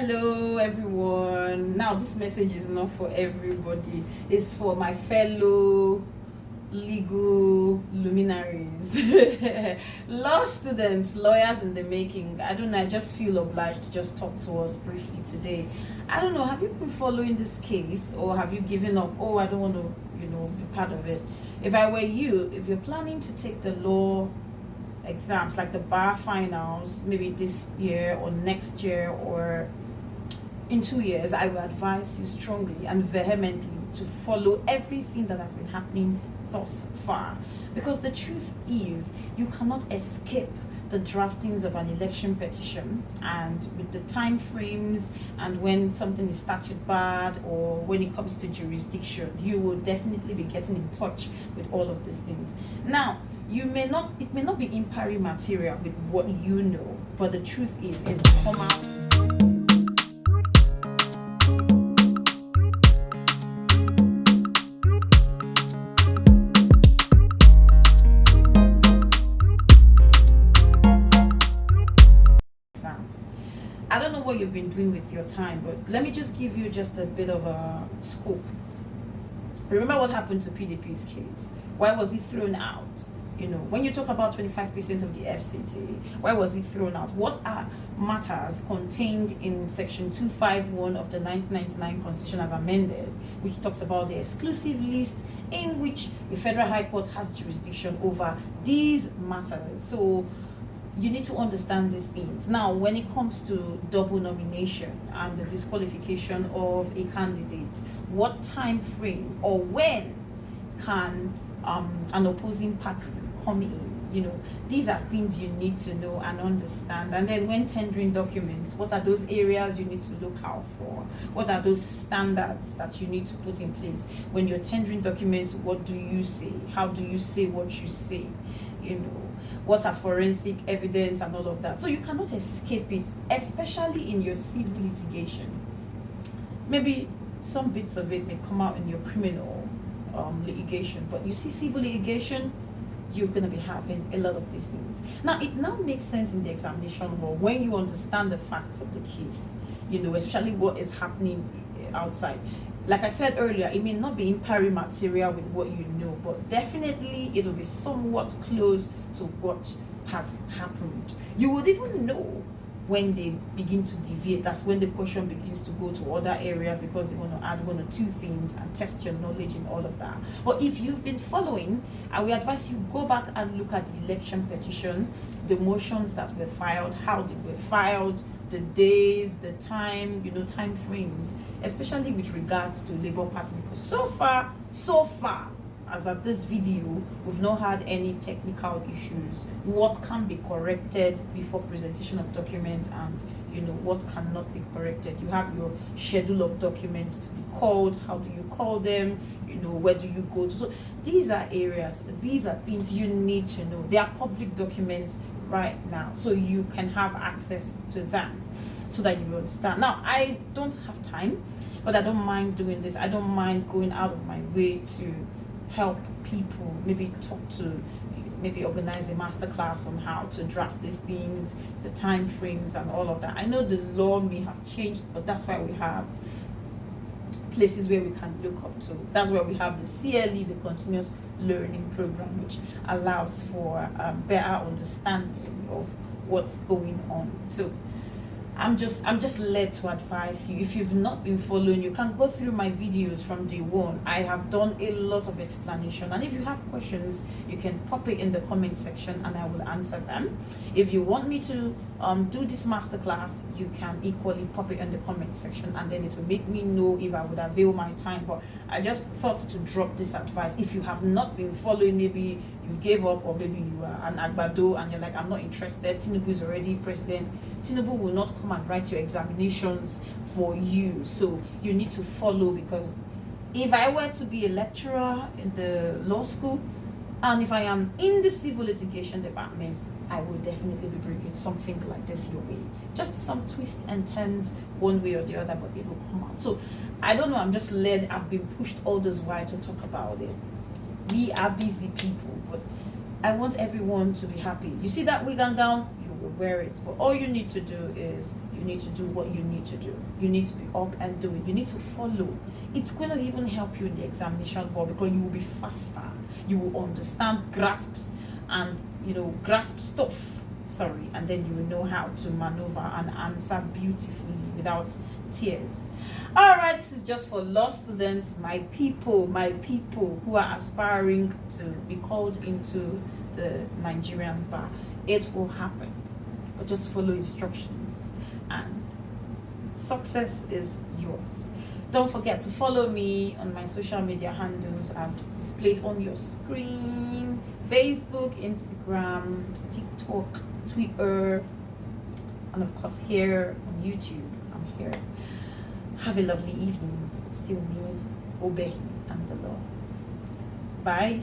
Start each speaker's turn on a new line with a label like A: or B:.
A: Hello everyone. Now this message is not for everybody. It's for my fellow legal luminaries, law students, lawyers in the making. I don't know, I just feel obliged to just talk to us briefly today. I don't know, have you been following this case, or have you given up? Oh, I don't want to be part of it. If I were you, if you're planning to take the law exams, like the bar finals, maybe this year or next year or in 2 years, I would advise you strongly and vehemently to follow everything that has been happening thus far, because the truth is you cannot escape the draftings of an election petition, and with the time frames and when something is statute barred or when it comes to jurisdiction, you will definitely be getting in touch with all of these things. Now, it may not be impari material with what you know, but the truth is it will come out. I don't know what you've been doing with your time, but let me just give you just a bit of a scope. Remember what happened to PDP's case? Why was he thrown out? When you talk about 25% of the FCT, why was it thrown out? What are matters contained in section 251 of the 1999 Constitution as amended, which talks about the exclusive list in which the Federal High Court has jurisdiction over these matters? So you need to understand these things. Now, when it comes to double nomination and the disqualification of a candidate, what time frame or when can an opposing party come in? These are things you need to know and understand. And then when tendering documents, what are those areas you need to look out for? What are those standards that you need to put in place? When you're tendering documents, what do you say? How do you say what you say? What are forensic evidence and all of that? So you cannot escape it, especially in your civil litigation. Maybe some bits of it may come out in your criminal litigation, but you see, civil litigation, you're going to be having a lot of these things. Now, it now makes sense in the examination hall when you understand the facts of the case, especially what is happening outside. Like I said earlier, it may not be in pari material with what you know, but definitely it will be somewhat close to what has happened. You would even know when they begin to deviate. That's when the question begins to go to other areas, because they want to add one or two things and test your knowledge in all of that. But if you've been following, I will advise you go back and look at the election petition, the motions that were filed, how they were filed, the days, the time, time frames, especially with regards to Labour Party, because so far, as of this video, we've not had any technical issues. What can be corrected before presentation of documents, and what cannot be corrected. You have your schedule of documents to be called. How do you call them? Where do you go to? So these are areas, these are things you need to know. They are public documents right now, so you can have access to them so that you understand. Now, I don't have time, but I don't mind doing this. I don't mind going out of my way to help people, maybe organize a masterclass on how to draft these things, the time frames and all of that. I know the law may have changed, but that's why we have places where we can look up to. That's where we have the CLE, the continuous learning program, which allows for better understanding of what's going on. So I'm just led to advise you. If you've not been following, you can go through my videos from day one. I have done a lot of explanation, and if you have questions, you can pop it in the comment section and I will answer them. If you want me to do this masterclass, you can equally pop it in the comment section, and then it will make me know if I would avail my time. But I just thought to drop this advice. If you have not been following, maybe you gave up, or maybe you are an agbado and you're like, I'm not interested, Tinubu is already president. Tinubu will not come and write your examinations for you, so you need to follow. Because if I were to be a lecturer in the law school, and if I am in the civil litigation department, I will definitely be bringing something like this your way. Just some twists and turns one way or the other, but it will come out. So I don't know, I'm just led, I've been pushed all this while to talk about it. We are busy people, but I want everyone to be happy. You see that wig and gown, you will wear it. But all you need to do is you need to do what you need to do. You need to be up and do it. You need to follow. It's going to even help you in the examination board because you will be faster. You will understand grasps and grasp stuff. Sorry, and then you will know how to maneuver and answer beautifully without tears. All right, this is just for law students, my people who are aspiring to be called into the Nigerian bar. It will happen, but just follow instructions and success is yours. Don't forget to follow me on my social media handles as displayed on your screen: Facebook, Instagram, TikTok, Twitter, and of course here on YouTube. I'm here. Have a lovely evening. Still me, Obehi, and the law. Bye.